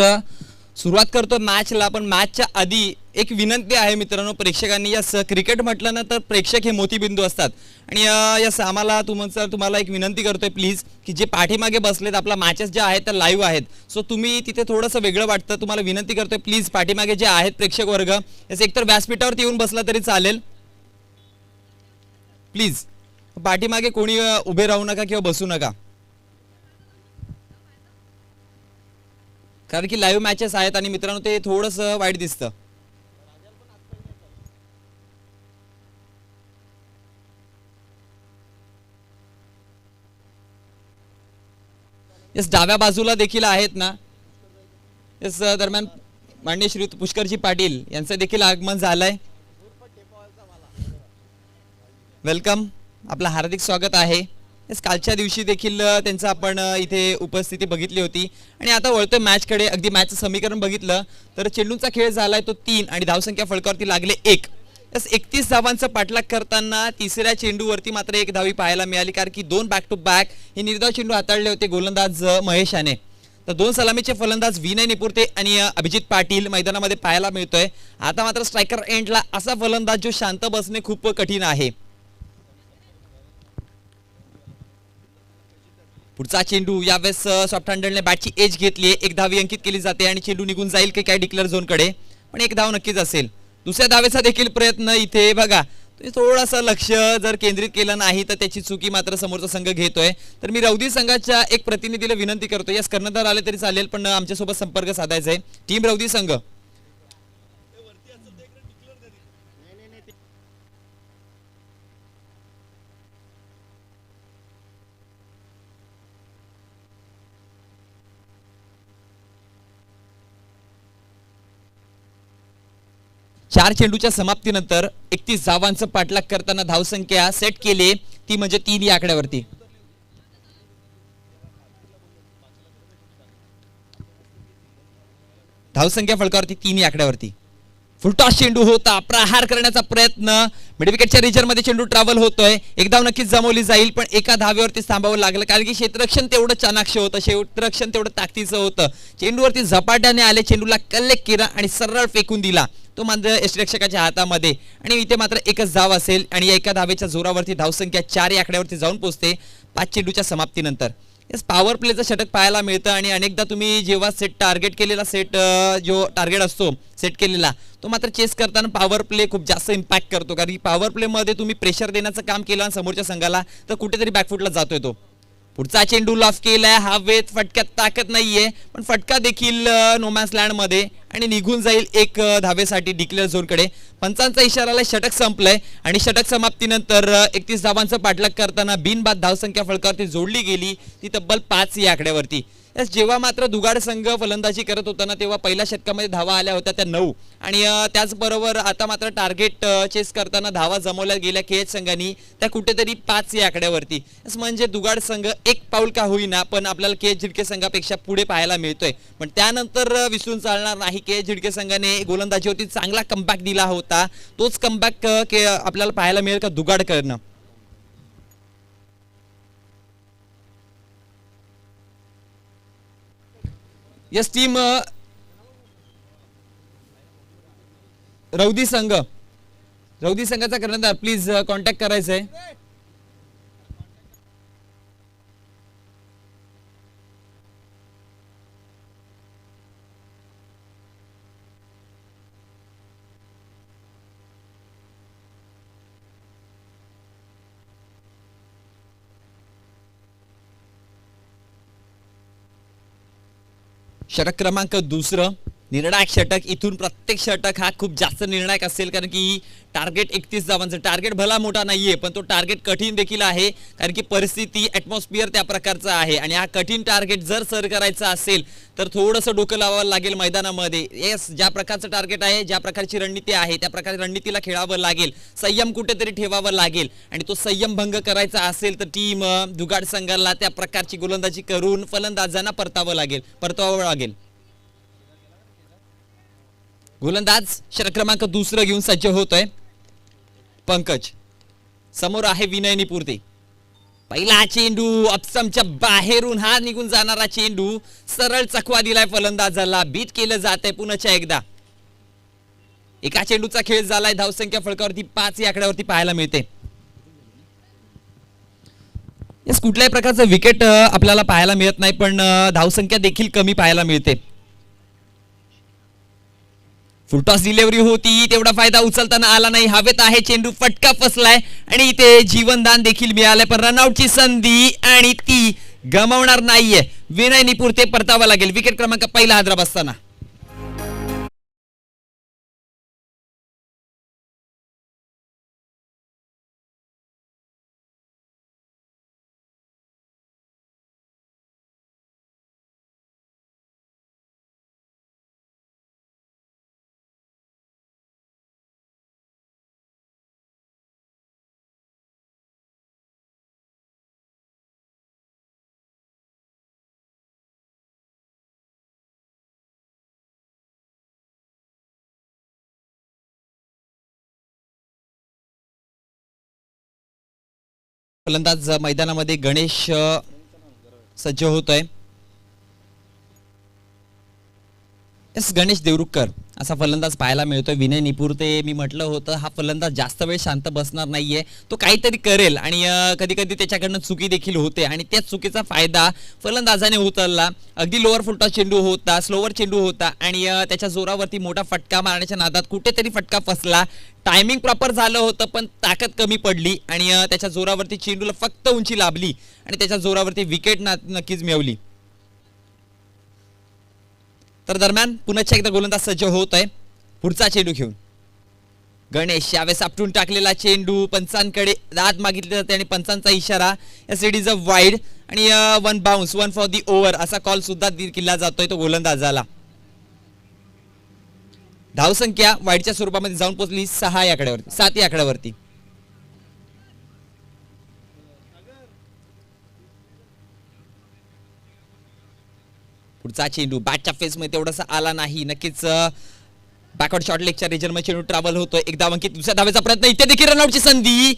सुरुवात करतो मॅचला. पण मॅचच्या आधी एक विनंती आहे मित्रांनो प्रेक्षकांनी. यस क्रिकेट म्हटलं ना तर प्रेक्षक हे मोतीबिंदू असतात आणि यस आम्हाला तुम्हाला एक विनंती करतोय प्लीज की जे पाठीमागे बसलेत आपला मॅचेस ज्या आहेत त्या लाईव्ह आहेत. सो तुम्ही तिथे थोडंसं वेगळं वाटतं, तुम्हाला विनंती करतोय प्लीज पाठीमागे जे आहेत प्रेक्षक वर्ग यस एकतर व्यासपीठावरती येऊन बसला तरी चालेल प्लीज. पाठीमागे कोणी उभे राहू नका किंवा बसू नका. कारण की लाईव्ह मॅचेस आहेत आणि मित्रांनो ते थोडंसं वाईट दिसतं. यस डाव्या बाजूला देखील आहेत ना. यस दरम्यान माननीय श्री पुष्करजी पाटील यांचं देखील आगमन झालंय. वेलकम, आपलं हार्दिक स्वागत आहे. यस कालच्या दिवशी देखील त्यांचं आपण इथे उपस्थिती बघितली होती आणि आता वळतोय मॅचकडे. अगदी मॅचचं समीकरण बघितलं तर चेंडूचा खेळ झालाय तो 3 आणि धावसंख्या फलकावरती लागले 1. यस 31 धावांचा पाठलाग करताना तिसऱ्या चेंडूवरती मात्र 1 धावी पाहायला मिळाली, कारण की 2 बॅक टू बॅक हे निर्धाव चेंडू हाताळले होते गोलंदाज महेश याने. तर 2 सलामीचे फलंदाज विनय निपुर्ते आणि अभिजित पाटील मैदानामध्ये पाहायला मिळतोय. आता मात्र स्ट्रायकर एंडला असा फलंदाज जो शांत बसणे खूप कठीण आहे. पुढचा चेंडू यावेळेस सॉफ्ट हँडलने बॅटची एज घेतली, 1 धावी अंकित केली जाते आणि चेंडू निघून जाईल की काय डिक्लेअर झोनकडे, पण 1 धाव नक्कीच असेल. दुसऱ्या धावेचा देखील प्रयत्न इथे बघा, थोडासा लक्ष जर केंद्रित केलं नाही तर त्याची चुकी मात्र समोरचा संघ घेतोय. तर मी रौदी संघाच्या एक प्रतिनिधीला विनंती करतो, यास कर्णधार आले तरी चालेल पण आमच्यासोबत संपर्क साधायचा आहे. टीम रौदी संघ, चार चेंडूच्या समाप्तीनंतर 31 धावांचं पाठलाग करताना धावसंख्या सेट केली ती म्हणजे 3 या आकड्यावरती. धावसंख्या फलकावरती 3 या आकड्यावरती. फुलटॉस चेंडू होता, प्रहार करण्याचा प्रयत्न, मिडविकेटच्या रिजन मध्ये चेंडू ट्रॅव्हल होतोय, 1 धाव नक्कीच जमवली जाईल पण एका धावेवरती थांबावं लागलं कारण की क्षेत्ररक्षण तेवढं चाणाक्ष होतं, क्षेत्ररक्षण तेवढं ताकदीचं होतं. चेंडूवरती झपाट्याने आले, चेंडूला कलेक्ट केला आणि सरळ फेकून दिला तो मात्र यष्टिरक्षकाच्या हातामध्ये आणि इथे मात्र 1च धाव असेल आणि एका धावेच्या जोरावरती धावसंख्या 4 या आकड्यावरती जाऊन पोहोचते 5 चेंडूच्या समाप्तीनंतर. यस पॉवर प्लेचं षटक पाहायला मिळतं आणि अनेकदा तुम्ही जेव्हा सेट टार्गेट केलेला जो टार्गेट असतो सेट केलेला तो मात्र चेस करताना पॉवर प्ले खूप जास्त इम्पॅक्ट करतो, कारण की पॉवर प्ले मध्ये तुम्ही प्रेशर देण्याचं काम केलं समोरच्या संघाला तर कुठेतरी बॅकफुटला जातोय तो. पुढचा चेंडू लॉफ केलाय, हवेत, फटक्यात ताकद नाहीये पण फटका देखील नोमॅन्स लँड मध्ये आणि निघून जाईल 1 धावेसाठी डिक्लेअर झोनकडे. पंचांचा इशाराला षटक संपलंय आणि षटक समाप्तीनंतर 31 धावांचा पाठलाग करताना बिनबाद धावसंख्या फलकावरती जोडली गेली ती तब्बल 5 या आकड्यावरती. जेव्हा मात्र दुगाड संघ फलंदाजी करत होता ना तेव्हा पहिल्या षटकामध्ये धावा आल्या होत्या त्या 9 आणि त्याचबरोबर आता मात्र टार्गेट चेस करताना धावा जमवल्या गेल्या केएच संघांनी त्या कुठेतरी 5 या आकड्यावरती. म्हणजे दुगाड संघ 1 पाऊल का होईना पण आपल्याला केएच झिडके संघापेक्षा पुढे पाहायला मिळतोय. पण त्यानंतर विसरून चालणार नाही, केएच झिडके संघाने गोलंदाजीवरती चांगला कमबॅक दिला होता, तोच कमबॅक आपल्याला पाहायला मिळेल का दुगाड करणं. यस टीम रौदी संघाचा कर्णधार प्लीज कॉन्टॅक्ट करायचंय. षटक क्रमांक 2 निर्णायक षटक. इथून प्रत्येक षटक हा खूप जास्त निर्णायक असेल कारण की टार्गेट 31 धावांचं टार्गेट भला मोठा नाहीये पण तो टार्गेट कठीण देखील आहे कारण की परिस्थिती ॲटमॉस्फिअर त्या प्रकारचा आहे आणि हा कठीण टार्गेट जर सर करायचा असेल तर थोडंसं डोकं लावावं लागेल मैदानामध्ये. येस ज्या प्रकारचं टार्गेट आहे, ज्या प्रकारची रणनीती आहे त्या प्रकारे रणनीतीला खेळावं लागेल, संयम कुठेतरी ठेवावं लागेल आणि तो संयम भंग करायचा असेल तर टीम दुगाड संघाला त्या प्रकारची गोलंदाजी करून फलंदाजांना परतावं लागेल. गोलंदाज षटक क्रमांक 2 घेऊन सज्ज होतोय. पंकज समोर आहे विनय निपुर्ते. पहिला चेंडू अपसमच्या बाहेरून हा निघून जाणारा चेंडू सरळ चकवा दिलाय फलंदाजाला, बीट केलं जातंय पुन्हा एकदा. एका चेंडूचा खेळ झालाय, धावसंख्या फलकावरती 5 या आकड्यावरती पाहायला मिळते. यस कुठल्याही प्रकारचं विकेट आपल्याला पाहायला मिळत नाही पण धावसंख्या देखील कमी पाहायला मिळते. फुलटॉस डिलिव्हरी होती, तेवढा फायदा उचलताना आला नाही, हवेत आहे चेंडू, फटका फसलाय आणि इथे जीवनदान देखील मिळालंय पण रनआउटची संधी आणि ती गमावणार नाहीये. विनय निपूर ते परतावा लागेल. विकेट क्रमांक पहिला हैदराबाद असताना फलंदाज मैदानामध्ये गणेश सज्ज होतोय. एस गणेश देवरुखकर असा फलंदाज पाहायला मिळतोय. विनय निपूर ते मी म्हटलं होतं हा फलंदाज जास्त वेळ शांत बसणार नाहीये. तो काहीतरी करेल आणि कधी कधी त्याच्याकडनं चुकी देखील होते आणि त्या चुकीचा फायदा फलंदाजाने उचलला. अगदी लोअर फुलटॉस चेंडू होता, स्लोवर चेंडू होता आणि त्याच्या जोरावरती मोठा फटका मारण्याच्या नादात कुठेतरी फटका फसला. टायमिंग प्रॉपर झालं होतं पण ताकद कमी पडली आणि त्याच्या जोरावरती चेंडूला फक्त उंची लाभली आणि त्याच्या जोरावरती विकेट नक्कीच मिळवली. तर दरम्यान पुन्हा एकदा गोलंदाज सज्ज होत आहे पुढचा चेंडू घेऊन. गणेश यावेळेस आपटून टाकलेला चेंडू पंचांकडे दाद मागितले जाते आणि पंचांचा इशारा as it is a wide आणि one bounce, one for the over असा कॉल सुद्धा दिला जातोय तो गोलंदाजाला. धावसंख्या वाईडच्या स्वरूपामध्ये जाऊन पोहोचली 6 या आकड्यावरती, 7 या आकड्यावरती. पुढचा चेंडू बॅटच्या फेस मध्ये तेवढासा आला नाही. नक्कीच बॅकवर्ड शॉट लेगच्या रिजन मध्ये चेंडू ट्रॅव्हल होतोय. एकदा अंकित दुसऱ्या धावेचा प्रयत्न, इथे देखील रनआउटची संधी.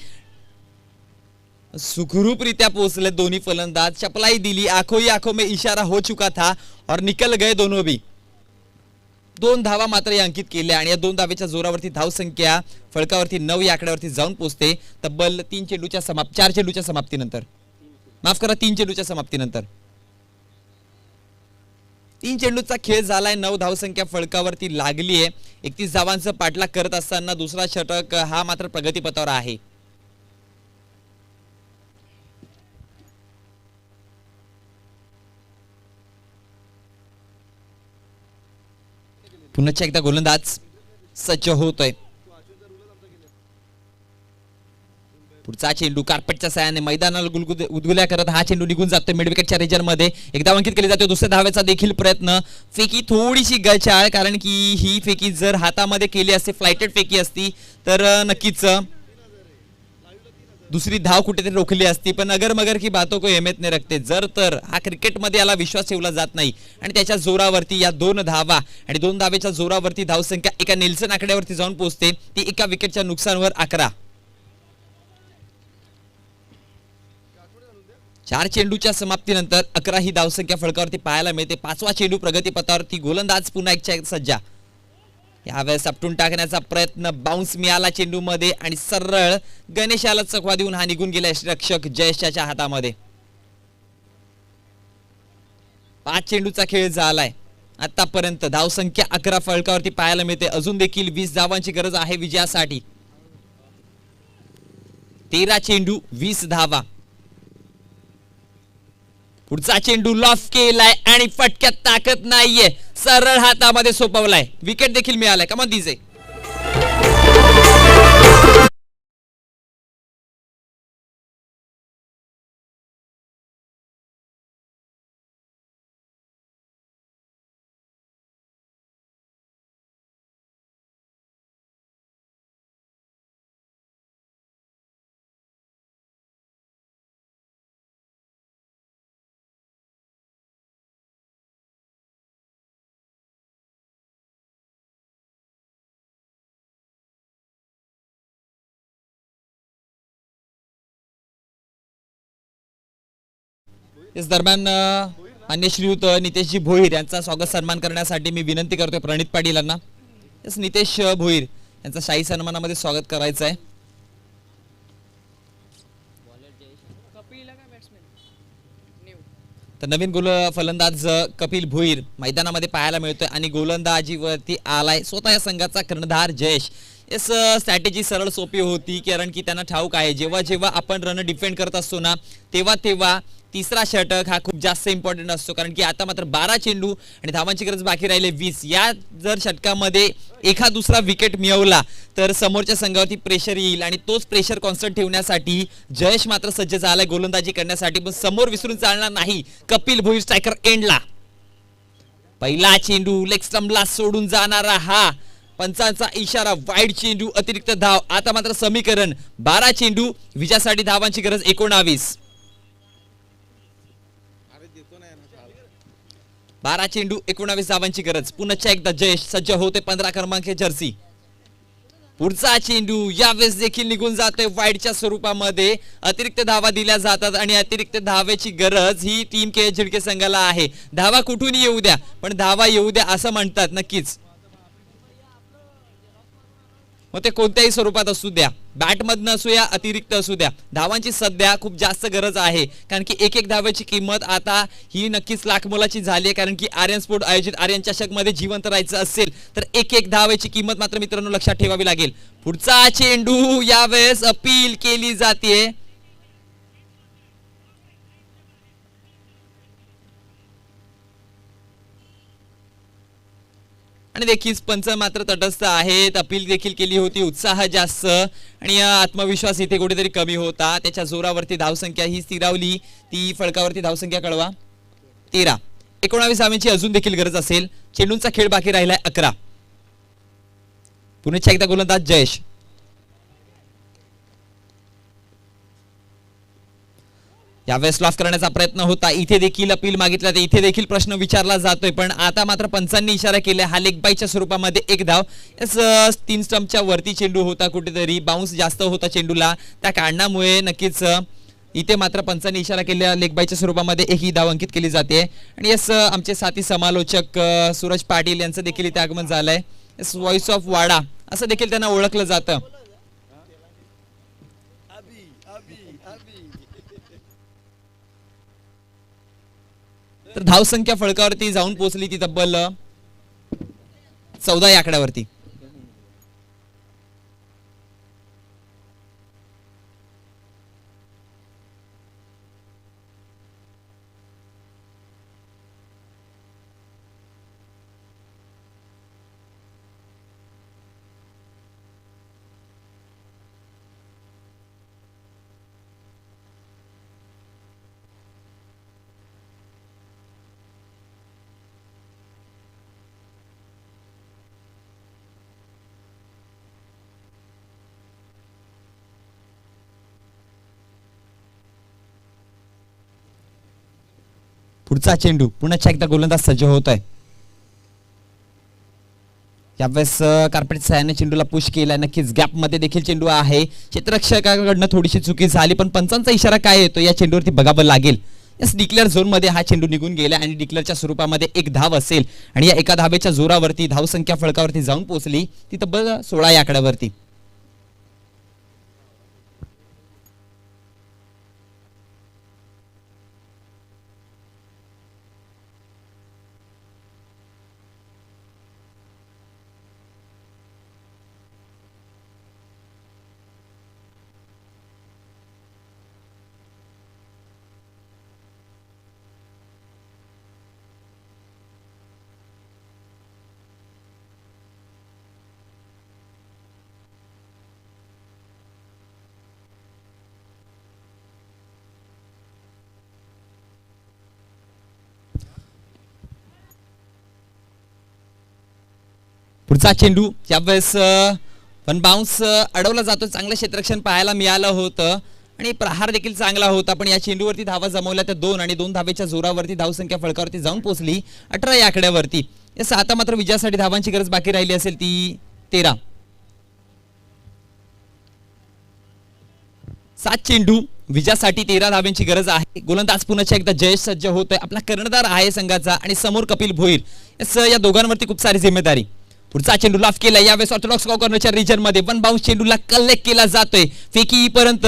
सुखरूपरित्या पोहोचले दोन्ही फलंदाज. चपलाई दिली, आंखों ही आंखों में इशारा हो चुका था और निकल गए दोनों भी. 2 धावा मात्र या अंकित केल्या आणि या 2 धावेच्या जोरावरती धावसंख्या फळकावरती 9 या आकड्यावरती जाऊन पोहोचते तब्बल 4 चेंडूच्या समाप्तीनंतर. माफ करा, 3 चेंडूच्या समाप्तीनंतर. 3 चेंडूचा खेळ झालाय. 9 धावसंख्या फळकावरती लागली आहे. 31 धावांचं पाठलाग करत असताना दुसरा षटक हा मात्र प्रगतीपथावर आहे. पुन्हा एकदा गोलंदाज सज्ज होतोय. पुढचा चेंडू कार्पेटच्या साहाय्याने मैदानाला गुदगुल्या करत हा चेंडू निघून जातोय मिड विकेटच्या रिजन मध्ये. एकदा अंकित केली जाते. दुसऱ्या धावेचा देखील प्रयत्न. फेकी थोडीशी गचाळ, कारण की ही फेकी जर हातामध्ये केली असते, फ्लाइटेड फेकी असती तर नक्कीच दुसरी धाव कुठेतरी रोखली असती. पण अगर मगर की बातों को अहमियत नाही रखते. जर तर हा क्रिकेटमध्ये याला विश्वास ठेवला जात नाही आणि त्याच्या जोरावरती या 2 धावा आणि 2 धावेच्या जोरावरती धावसंख्या एका नेल्सन आकड्यावरती जाऊन पोहोचते. ती एका विकेटच्या नुकसानवर 11. 4 चेंडूच्या समाप्तीनंतर 11 ही धावसंख्या फळकावरती पाहायला मिळते. 5वा चेंडू प्रगतीपथावरती. गोलंदाज पुन्हा एकच्या सज्जा. यावेळेस आपटून टाकण्याचा प्रयत्न, बाउन्स मिळाला चेंडू मध्ये आणि सरळ गणेशाला चकवा देऊन हा निघून गेला रक्षक जयेशच्या हातामध्ये. 5 चेंडूचा खेळ झालाय आतापर्यंत. धावसंख्या 11 फळकावरती पाहायला मिळते. अजून देखील 20 धावांची गरज आहे विजयासाठी. 13 चेंडू 20 धावा. पुढचा चेंडू लॉफ केलाय आणि फटक्यात ताकद नाहीये. सरळ हातामध्ये सोपवलाय. विकेट देखील मिळालाय. कमान दिसे. इस दरम्यान अन्य श्रीयुत नितेशजी भोईर यांचा स्वागत सन्मान करण्यासाठी मी विनंती करतोय प्रणित पाटील यांना. यस नितेश भोईर यांचा शाही सन्मानामध्ये स्वागत करायचं आहे. तर नवीन फलंदाज कपिल भोईर मैदानामध्ये पाहायला मिळतोय आणि गोलंदाजीवरती आलाय स्वतः या संघाचा कर्णधार जयेश. येस स्ट्रॅटेजी सरळ सोपी होती कारण की त्यांना ठाऊक आहे जेव्हा जेव्हा आपण रन डिफेंड करत असतो ना तेव्हा तेव्हा तिसरा षटक हा खूप जास्त इम्पॉर्टंट असतो कारण की आता मात्र 12 चेंडू आणि धावांची गरज बाकी राहिले 20. या जर षटकामध्ये एखाद दुसरा विकेट मिळवला तर समोरच्या संघावरती प्रेशर येईल आणि तोच प्रेशर कॉन्स्टंट ठेवण्यासाठी जयेश मात्र सज्ज झालाय गोलंदाजी करण्यासाठी. पण समोर विसरून चालणार नाही कपिल भोईर स्ट्रायकर एंडला. पहिला चेंडू लेग स्टंपला सोडून जाणारा हा पंचांचा इशारा वाईड चेंडू अतिरिक्त धाव. आता मात्र समीकरण 12 चेंडू विजयासाठी धावांची गरज 19. 12 चेंडू 19 धावांची गरज. पुन्हा एकदा जयेश सज्ज होते 15 क्रमांक जर्सी. पुढचा चेंडू यावेळेस देखील निघून जातोय वाईडच्या स्वरूपामध्ये. अतिरिक्त धावा दिल्या जातात आणि अतिरिक्त धावेची गरज ही टीम के झिडके संघाला आहे. धावा कुठून येऊ द्या पण धावा येऊ द्या असं म्हणतात नक्कीच. मग ते कोणत्याही स्वरूपात असू द्या बॅटमधनं असू या अतिरिक्त असू द्या धावांची सध्या खूप जास्त गरज आहे कारण की एक एक धावेची किंमत आता ही नक्कीच लाख मोलाची झाली आहे कारण की आर्यन स्पोर्ट आयोजित आर्यन चषक मध्ये जिवंत राहायचं असेल तर एक एक धावेची किंमत मात्र मित्रांनो लक्षात ठेवावी लागेल. पुढचा चेंडू यावेळेस अपील केली जाते. आणि देखील पंच मात्र तटस्थ आहेत. अपील देखील केली होती. उत्साह जास्त आणि आत्मविश्वास इथे कुठेतरी कमी होता. त्याच्या जोरावरती धावसंख्या ही स्थिरावली. ती फळकावरती धावसंख्या कळवा 13. 19 धावांची अजून देखील गरज असेल. चेंडूंचा खेळ बाकी राहिलाय 11. पुन्हा एकदा गोलंदाज जयेश. यावेळेस लॉस करण्याचा प्रयत्न होता. इथे देखील अपील मागितला तर इथे देखील प्रश्न विचारला जातोय पण आता मात्र पंचांनी इशारा केला. हा लेग बाईच्या स्वरूपामध्ये एक धाव. 3 स्टंपच्या वरती चेंडू होता कुठेतरी बाउन्स जास्त होता चेंडूला त्या कारणामुळे नक्कीच इथे मात्र पंचांनी इशारा केला लेग बाईच्या स्वरूपामध्ये एक ही धाव अंकित केली जाते. आणि आमचे साथी समालोचक सूरज पाटील यांचं देखील इथे आगमन झालंय. व्हॉइस ऑफ वाडा असं देखील त्यांना ओळखलं जातं. तर धावसंख्या फळकावरती जाऊन पोहोचली ती तब्बल 14 या आकड्यावरती. पुढचा चेंडू पुन्हा एकदा गोलंदाज सज्ज होत आहे. यावेळेस कार्पेट सायाने चेंडूला पुश केलाय. नक्कीच गॅप मध्ये देखील चेंडू आहे. क्षेत्ररक्षकाकडनं थोडीशी चुकी झाली पण पंचांचा इशारा काय येतो या चेंडूवरती बघावं लागेल. यस डिक्लेअर झोन मध्ये हा चेंडू निघून गेला आणि डिक्लेअरच्या स्वरूपामध्ये एक धाव असेल आणि या एका धावेच्या जोरावरती धावसंख्या फळकावरती जाऊन पोहोचली ती तब्बल 16 या आकड्यावरती. पुढचा चेंडू यावेळेस वन बाउन्स अडवला जातो. चांगलं क्षेत्ररक्षण पाहायला मिळालं होतं आणि प्रहार देखील चांगला होता पण या चेंडूवरती धावा जमवल्या त्या 2 आणि 2 धावेच्या जोरावरती धावसंख्या फळकावरती जाऊन पोहोचली 18 या आकड्यावरती. या आता मात्र विजयासाठी धावांची गरज बाकी राहिली असेल ती 13. 7 चेंडू विजयासाठी 13 धावांची गरज आहे. गोलंदाज पुन्हा एकदा जयेश सज्ज होतोय. आपला कर्णधार आहे संघाचा आणि समोर कपिल भोईर. या दोघांवरती खूप सारी जिम्मेदारी. पुढचा चेंडू लाफ केला. यावेळेस ऑर्थोडॉक्स कॉर्नरच्या रिजन मध्ये वन बाउन्स चेंडूला कलेक्ट केला जातोय. फेकी पर्यंत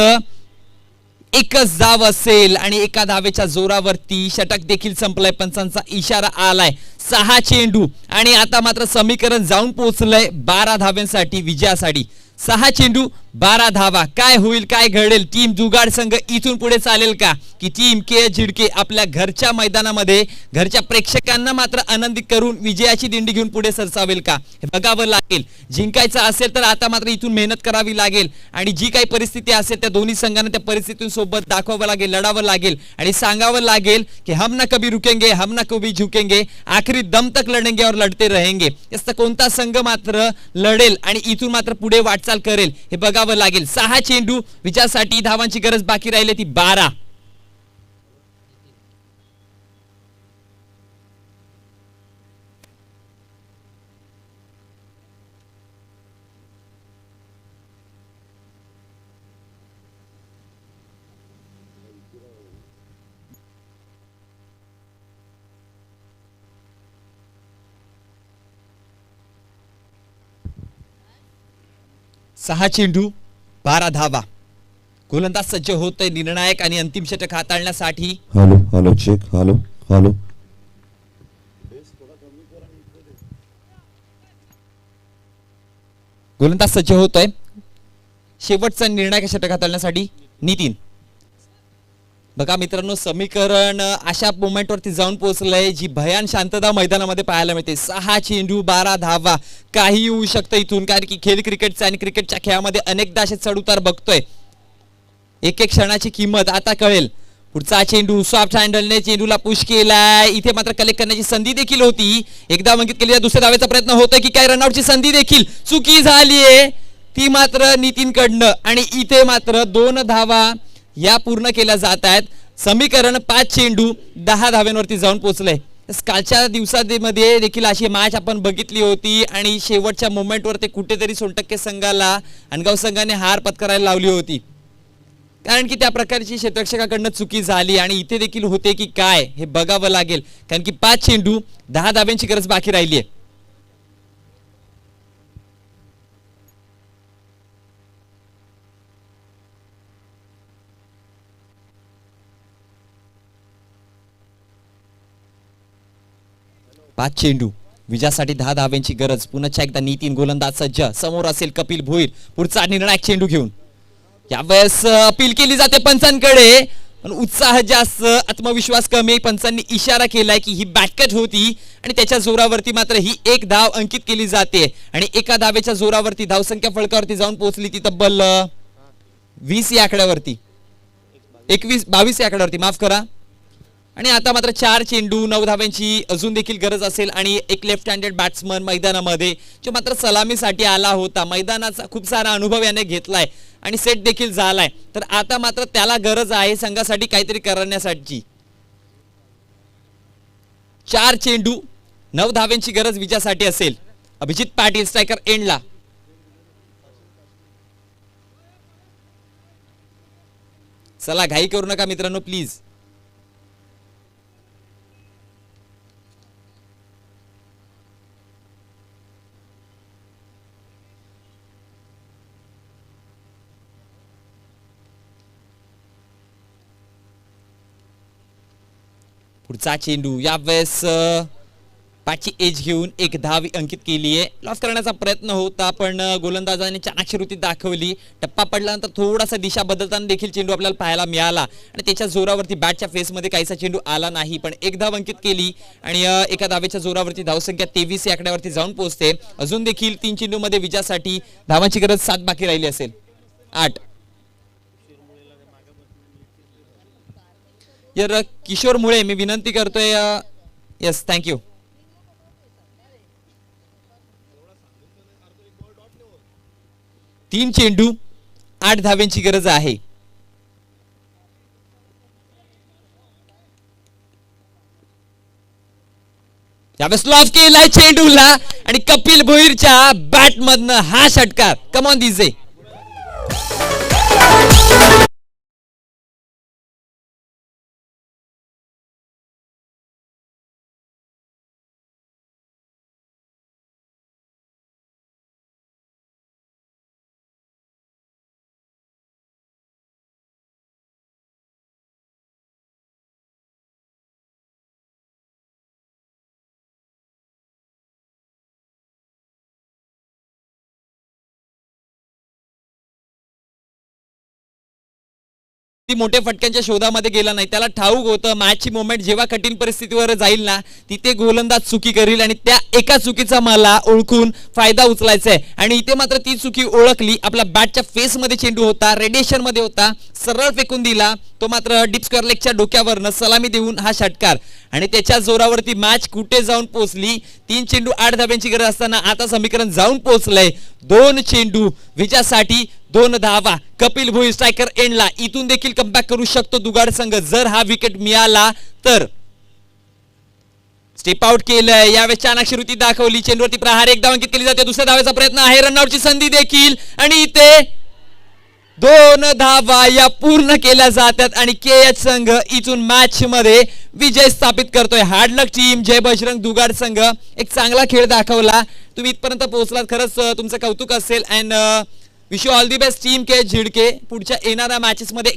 एकच धाव असेल आणि एका धावेच्या जोरावरती षटक देखील संपलंय. पंचांचा इशारा आलाय. 6 चेंडू आणि आता मात्र समीकरण जाऊन पोहोचलंय 12 धाव्यांसाठी विजयासाठी. 6 चेंडू 12 धावा. काय होईल, काय घडेल? टीम जुगाड संघ इथून पुढे चालेल का, की टीम के झिडके आपल्या घरच्या मैदानामध्ये घरच्या प्रेक्षकांना मात्र आनंदित करून विजयाची दिंडी घेऊन पुढे सरसावेल का, हे बघावं लागेल. जिंकायचं असेल तर आता मात्र इथून मेहनत करावी लागेल आणि जी काही परिस्थिती असेल त्या दोन्ही संघांना त्या परिस्थितीसोबत दाखवावं लागेल, लढावं लागेल आणि सांगावं लागेल की हम ना कभी रुकेंगे, हम ना कभी झुकेंगे, आखरी दम तक लढेंगे और लढते रहेंगे. याचा कोणता संघ मात्र लढेल आणि इथून मात्र पुढे वाटचाल करेल हे बघावं लागेल. 6 चेंडू विजयासाठी धावांची गरज बाकी राहिली ती 12. सहा चेंडू 12 धावा. गोलंदाज सज्ज होतोय निर्णायक आणि अंतिम षटक हाताळण्यासाठी. Hello hello check hello hello. गोलंदाज सज्ज होतोय शेवटचा निर्णायक षटक हाताळण्यासाठी. नितीन, बघा मित्रांनो, समीकरण अशा मोमेंट वरती जाऊन पोहोचलंय जी भयान शांतता मैदानामध्ये पाहायला मिळते. 6 चेंडू 12 धावा. काही होऊ शकतं इथून, कारण की खेळ क्रिकेटचा आणि क्रिकेटच्या खेळामध्ये अनेकदा असे चढउतार बघतोय. एक एक क्षणाची किंमत आता कळेल. पुढचा चेंडू सॉफ्ट हँडलने चेंडूला पुश केलाय. इथे मात्र कलेक्ट करण्याची संधी देखील होती. एकदा अंकित केली, दुसऱ्या धावेचा प्रयत्न होतोय की काय, रनआउटची संधी देखील चुकी झालीये ती मात्र नितीनकडनं आणि इथे मात्र 2 धावा या पूर्ण केल्या जात आहेत. समीकरण 5 चेंडू 10 धाव्यांवरती जाऊन पोहोचलंय. कालच्या दिवसामध्ये देखील अशी मॅच आपण बघितली होती आणि शेवटच्या मोमेंटवर ते कुठेतरी 16% संघाला अनगाव संघाने हार पत्करायला लावली होती, कारण की त्या प्रकारची क्षेत्ररक्षकाकडनं चुकी झाली आणि इथे देखील होते की काय हे बघावं लागेल, कारण की 5 चेंडू 10 धाव्यांची गरज बाकी राहिली आहे. पाच चेंडू विजयासाठी 10 धाव्यांची गरज. पुन्हा एकदा नितीन गोलंदाज सज्ज. समोर असेल कपिल भोईर पुढचा निर्णायक चेंडू घेऊन. यावेळेस अपील केली जाते पंचांकडे, पण उत्साह जास्त, आत्मविश्वास कमी. पंचांनी इशारा केलाय की ही बॅटकट होती आणि त्याच्या जोरावरती मात्र ही एक धाव अंकित केली जाते आणि एका धावेच्या जोरावरती धावसंख्या फलकावरती जाऊन पोहोचली ती तब्बल 20 या आकड्यावरती, 22 या आकड्यावरती, माफ करा. आणि आता मात्र 4 चेंडू 9 धाव्यांची अजून देखील गरज असेल आणि एक लेफ्ट हँडेड बॅट्समन मैदानामध्ये जो मात्र सलामीसाठी आला होता. मैदानाचा खूप सारा अनुभव याने घेतलाय आणि सेट देखील झालाय, तर आता मात्र त्याला गरज आहे संघासाठी काहीतरी करण्यासाठी. 4 चेंडू 9 धाव्यांची गरज विजयासाठी असेल. अभिजित पाटील स्ट्रायकर एंडला. चला घाई करू नका मित्रांनो प्लीज. पुढचा चेंडू यावेळेस पाचची एज घेऊन एक धाव अंकित केली आहे. लॉस करण्याचा प्रयत्न होता पण गोलंदाजाने चाणाक्षवृत्ती दाखवली. टप्पा पडल्यानंतर थोडासा दिशा बदलताना देखील चेंडू आपल्याला पाहायला मिळाला आणि त्याच्या जोरावरती बॅटच्या फेसमध्ये काहीसा चेंडू आला नाही, पण एक धाव अंकित केली आणि एका धावेच्या जोरावरती धावसंख्या 23 या आकड्यावरती जाऊन पोहोचते. अजून देखील 3 चेंडूमध्ये विजयासाठी धावांची गरज 7 बाकी राहिली असेल. 8. यार किशोर मुळे मी विनंती करतोय. Yes thank you. तीन चेंडू 8 धाव्यांची गरज आहे. यावेळेस लॉफ केलाय चेंडूला आणि कपिल भोईरच्या बॅट मधनं हा षटकार. कम ऑन दिजे. ती मोठ्या फटक्यांच्या शोधामध्ये गेला नाही. त्याला ठाऊक होतं मॅचची मोमेंट जेव्हा कठीण परिस्थितीवर जाईल ना तिथे गोलंदाज चुकी करील आणि त्या एका चुकीचा मला ओळखून फायदा उचलायचा आहे. आणि इथे मात्र ती चुकी ओळखली. आपला बॅटच्या फेस मध्ये चेंडू होता, रेडिएशन मध्ये होता, सरळ फेकून दिला तो. मात्र डीप स्क्वेअर लेगच्या डोक्यावरनं सलामी देऊन हा षटकार आणि त्याच्या जोरावरती मॅच कुठे जाऊन पोहोचली. 3 चेंडू 8 धाब्यांची गरज असताना आता समीकरण जाऊन पोहोचलंय 2 चेंडू विजयासाठी 2 धावा. कपिल भोई स्ट्रायकर एंडला. इथून देखील कमबॅक करू शकतो दुगाड संघ जर हा विकेट मिळाला तर. स्टेप आउट केलंय यावेळेस चाणक्य श्रुती दाखवली. चेंडूवरती प्रहार एक धाव अंकित केली जाते. दुसऱ्या धावेचा प्रयत्न आहे, रनआउटची संधी देखील आणि इथे 2 धावा या पूर्ण केल्या जातात आणि KH संघ इथून मॅच मध्ये विजय स्थापित करतोय. हार्ड लक टीम. जय बजरंग दुगाड संघ एक चांगला खेळ दाखवला. तुम्ही इथपर्यंत पोहोचलात, खरंच तुमचं कौतुक असेल. And wish you all the best team KH झिडके पुढच्या येणाऱ्या मॅचेस मध्ये